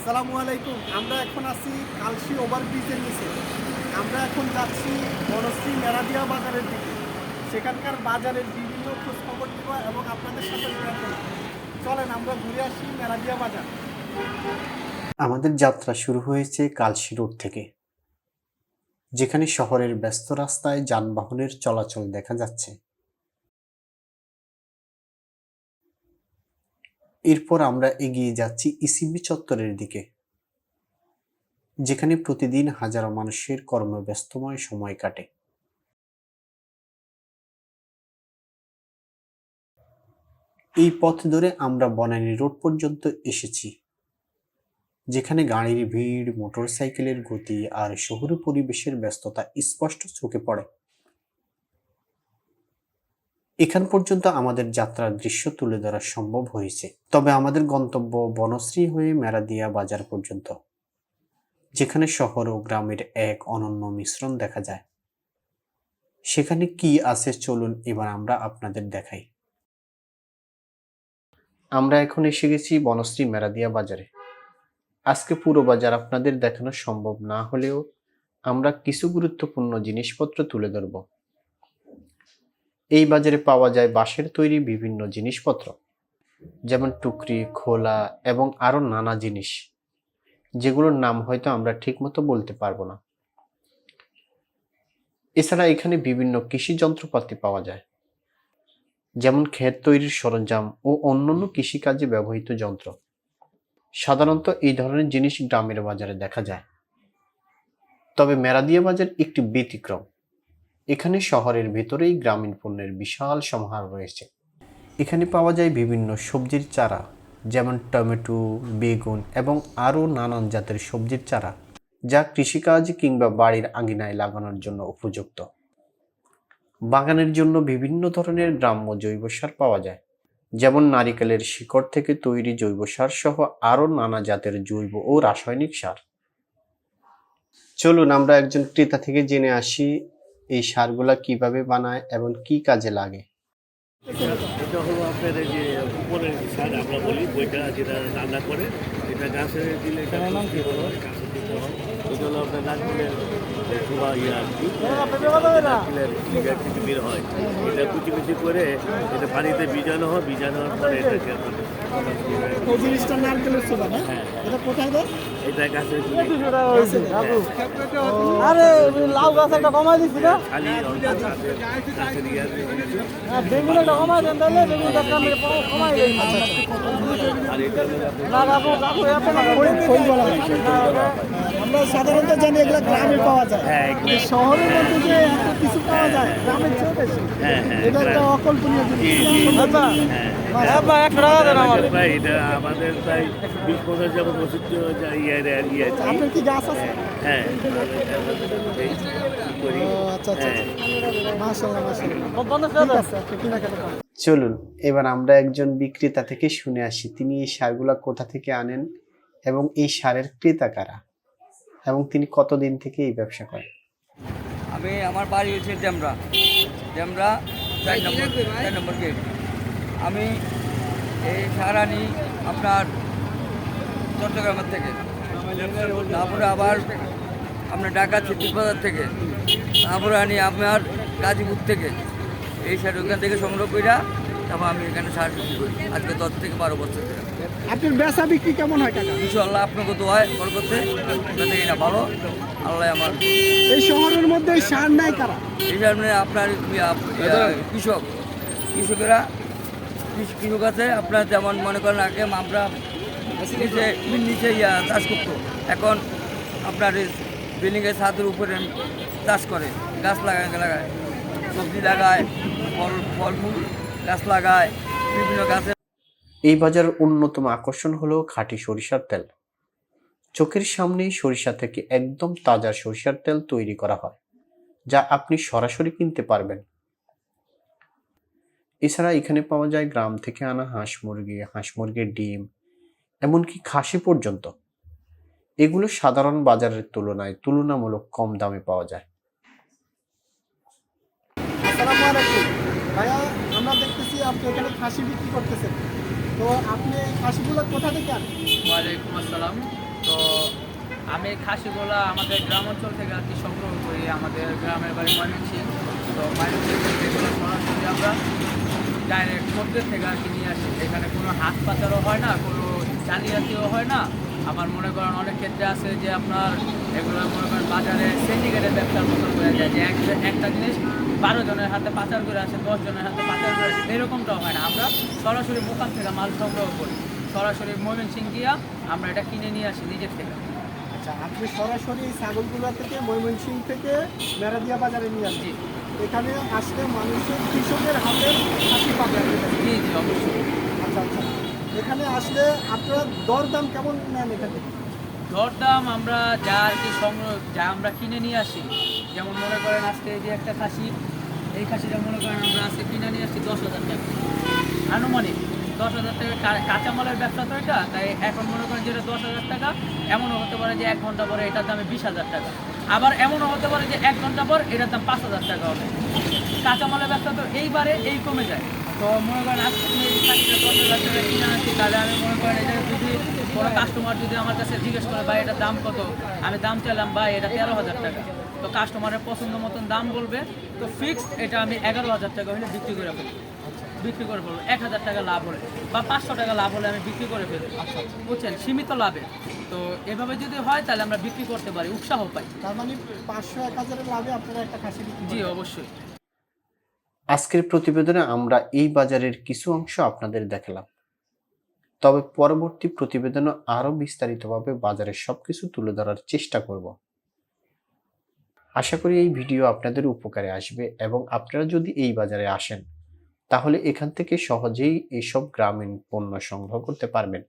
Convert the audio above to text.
আসসালামু আলাইকুম। আমরা এখন আছি কালশী ওভারব্রিজের নিচে। আমরা এখন যাচ্ছি বনশ্রী মেরাদিয়া বাজারের দিকে। সেখানকার বাজারের বিভিন্ন খোঁজখবর দেব এবং আপনাদের সাথে শেয়ার করব। চলেন আমরা ঘুরে আসি মেরাদিয়া বাজার। আমাদের যাত্রা শুরু হয়েছে কালশী রোড থেকে, যেখানে শহরের ব্যস্ত রাস্তায় যানবাহনের চলাচল দেখা যাচ্ছে। এরপর আমরা এগিয়ে যাচ্ছি ইসিবি চত্বরের দিকে, যেখানে প্রতিদিন হাজারো মানুষের কর্মব্যস্তময় সময় কাটে। এই পথ ধরে আমরা বনানী রোড পর্যন্ত এসেছি, যেখানে গাড়ির ভিড়, মোটরসাইকেলের গতি আর শহুরে পরিবেশের ব্যস্ততা স্পষ্ট চোখে পড়ে। এখান পর্যন্ত আমাদের যাত্রার দৃশ্য তুলে ধরা সম্ভব হয়েছে, তবে আমাদের গন্তব্য বনশ্রী হয়ে মেরাদিয়া বাজার পর্যন্ত, যেখানে শহর ও গ্রামের এক অনন্য মিশ্রণ দেখা যায়। সেখানে কি আছে চলুন এবার আমরা আপনাদের দেখাই। আমরা এখন এসে গেছি বনশ্রী মেরাদিয়া বাজারে। আজকে পুরো বাজার আপনাদের দেখানো সম্ভব না হলেও আমরা কিছু গুরুত্বপূর্ণ জিনিসপত্র তুলে ধরব। এই বাজারে পাওয়া যায় বাঁশের তৈরি বিভিন্ন জিনিসপত্র, যেমন টুকরি, খোলা এবং আরো নানা জিনিস, যেগুলোর নাম হয়তো আমরা ঠিকমতো বলতে পারবো না। এছাড়া এখানে বিভিন্ন কৃষি যন্ত্রপাতি পাওয়া যায়, যেমন ক্ষেত তৈরির সরঞ্জাম ও অন্যান্য কৃষিকাজে ব্যবহৃত যন্ত্র। সাধারণত এই ধরনের জিনিস গ্রামের বাজারে দেখা যায়, তবে মেরাদিয়া বাজার একটি ব্যতিক্রম। এখানে শহরের ভেতরেই গ্রামীণ পণ্যের বিশাল সমাহার রয়েছে। এখানে পাওয়া যায় বিভিন্ন সবজির চারা, যেমন টমেটো, বেগুন এবং আরও নানান জাতের সবজির চারা, যা কৃষিকাজ কিংবা বাড়ির আঙিনায় লাগানোর জন্য উপযুক্ত। বাগানের জন্য বিভিন্ন ধরনের গ্রাম্য জৈব সার পাওয়া যায়, যেমন নারিকেলের শিকড় থেকে তৈরি জৈব সার সহ আরও নানা জাতের জৈব ও রাসায়নিক সার। চলুন আমরা একজন ক্রেতা থেকে জেনে আসি এই সারগুলা কিভাবে বানায় এবং কি কাজে লাগে। এটা হলো আপনার এই যে উপরের সার আমরা বলি, বইটা যেটা রান্না করে, এটা গাছে দিলে এটা কি হলো গাছে দিতে হয়। এটা হলো আপনার নারকেলের ধোয়া আর কি, নারকেলের কিছু বের হয়। এটা কুচিকুচি করে এটা পানিতে ভিজানো হয়, ভিজানোর পরে এটাকে এই জিনিসটা নারকেলের ছোলা না? হ্যাঁ এটা কোথায় দেয়? এটা গাছের আরে লাউ গাছ একটা কমাই দিছি না? খালি গাছের বেগুনটা কমাই দেন তাহলে বেগুনটা কমাই দেন। আর এটা না কাকু কাকু এত না খই বলা হয়। আমরা সাধারণত জানি এগুলো গ্রামে পাওয়া যায়। হ্যাঁ, কিন্তু শহরের মধ্যে যে এত কিছু পাওয়া যায় গ্রামের চেয়ে বেশি, হ্যাঁ এটা একটা অকল্পনীয় জিনিস। আচ্ছা হ্যাঁ ভাই 100 টাকা দেন আমার। প্রায় এটা আমাদের প্রায় 20-25 যেমন প্রসিদ্ধ ইয়ে আপনার কি গাছ আছে? হ্যাঁ করি। ও আচ্ছা আচ্ছা মাশাআল্লাহ মাশাআল্লাহ। ঠিক আছে আপনি কেনাকাটা করেন। চলুন এবার আমরা একজন বিক্রেতা থেকে শুনে আসি তিনি এই সারগুলা কোথা থেকে আনেন এবং এই সারের ক্রেতা কারা এবং তিনি কতদিন থেকে এই ব্যবসা করেন। আমার বাড়ি হচ্ছে ডেমরা 4 নম্বর গেট। আমি এই সার আনি আপনার চট্টগ্রামের থেকে, তারপরে আবার আপনার ঢাকা চিত্তির বাজার থেকে, তারপরে আনি আপনার গাজীপুর থেকে। এই সার ওখান থেকে সংগ্রহ কইরা তারপর আমি এখানে সার বিক্রি করি আজকে 10 থেকে 12 বছর ধরে। আপনার বেচা বিক্রি কেমন হয় কাকা? ইনশাআল্লাহ আপনাকে দোয়ায় করতে না ভালো আল্লাহ আমার। এই শহরের মধ্যে এই সার নাই কারা? এই সামনে আপনার কৃষকেরা কৃষক আছে আপনার, যেমন মনে করেন আগে আমরা নিচে চাষ করতো, এখন আপনার বিল্ডিংয়ের ছাদের উপরে চাষ করে, গাছ লাগায় সবজি লাগায়, ফলমূল গাছ লাগায়, বিভিন্ন গাছের। এই বাজারের অন্যতম আকর্ষণ হলো খাঁটি সরিষার তেল। চোখের সামনেই সরিষা থেকে একদম তাজা সরিষার তেল তৈরি করা হয়, যা আপনি সরাসরি কিনতে পারবেন। এছাড়া এখানে পাওয়া যায় গ্রাম থেকে আনা হাঁস মুরগির ডিম, এমনকি খাসি পর্যন্ত। এগুলো সাধারণ বাজারের তুলনায় তুলনামূলক কম দামে পাওয়া যায়। আসসালামু আলাইকুম ভাইয়া, আমরা দেখতেছি আপনি এখানে খাসি বিক্রি করতেছেন, তো আপনি এই খাসিগুলো কোথা থেকে আনেন? ওয়ালাইকুম আসসালাম। আমি খাসিগুলা আমাদের গ্রাম অঞ্চল থেকে আর কি সংগ্রহ করি। আমাদের গ্রামের বাড়ি ময়মনসিংহ, তো ময়মনসিংহ থেকে এগুলো সরাসরি আমরা ডাইরেক্ট মধ্যে থেকে আর কি নিয়ে আসি। এখানে কোনো হাত পাচারও হয় না, কোনো জালিয়াতিও হয় না। আমার মনে করেন অনেক ক্ষেত্রে আছে যে আপনার এগুলো মনে করেন বাজারে সিন্ডিকেটের ব্যবসার মতো হয়ে যায়, যে একটা জিনিস 12 জনের হাতে পাচার করে আসে, 10 জনের হাতে পাচার করে আসে, এরকমটাও হয় না। আমরা সরাসরি মোকাম থেকে মাল সংগ্রহ করি, সরাসরি ময়মনসিংহ গিয়া আমরা এটা কিনে নিয়ে আসি নিজের থেকে। আচ্ছা, আপনি সরাসরি এই ছাগলগুলো থেকে ময়মনসিংহ থেকে মেরাদিয়া বাজারে নিয়ে আসেন। এখানে আসলে মানুষের কৃষকের হাতের খাসি পাবে আপনার কাছে। জি জি অবশ্যই। আচ্ছা আচ্ছা, এখানে আসলে আপনারা দরদাম কেমন নেন এখান থেকে? দরদাম আমরা যা আর কি সংগ্রহ, যা আমরা কিনে নিয়ে আসি, যেমন মনে করেন আজকে এই যে একটা খাসি, এই খাসিটা মনে করেন আমরা আজকে কিনে নিয়ে আসছি 10,000 টাকা আনুমানিক। 10,000 টাকা কাঁচামালের ব্যবসা তো এটা, তাই এখন মনে করেন যেটা 10,000 টাকা, এমনও হতে পারে যে 1 ঘন্টা পরে এটার দামে 20,000 টাকা, আবার এমনও হতে পারে যে 1 ঘন্টা পর এটার দাম 5,000 টাকা হবে। কাঁচামালের ব্যবসা তো এইবারে এই কমে যায়। তো মনে করেন আজকে আমি এই খাসিটা 10,000 টাকা কিনে আনছি, তাহলে আমি মনে করেন এটা যদি কোনো কাস্টমার যদি আমার কাছে জিজ্ঞেস করে ভাই এটার দাম কত, আমি দাম চাইলাম ভাই এটা 13,000 টাকা, তো কাস্টমারের পছন্দ মতন দাম বলবে, তো ফিক্সড এটা আমি 11,000 টাকা হলে বিক্রি করে ফেলবো। 1,000 টাকা লাভ হলে বা 500 টাকা লাভ হলে আমি বিক্রি করে ফেলবো, বুঝছেন, সীমিত লাভে। তো এভাবে যদি হয় তাহলে আমরা বিক্রি করতে পারি, উৎসাহ পাই। তার মানে 500-1000 লাভে আপনারা একটা খাসি বিক্রি জি করেন। অবশ্যই। আজকের প্রতিবেদনে আমরা এই বাজারের কিছু অংশ আপনাদের দেখালাম, তবে পরবর্তী প্রতিবেদনে আরো বিস্তারিতভাবে বাজারের সবকিছু তুলে ধরার চেষ্টা করব। আশা করি এই ভিডিও আপনাদের উপকারে আসবে এবং আপনারা যদি এই বাজারে আসেন তাহলে এখান থেকে সহজেই এইসব গ্রামীণ পণ্য সংগ্রহ করতে পারবেন।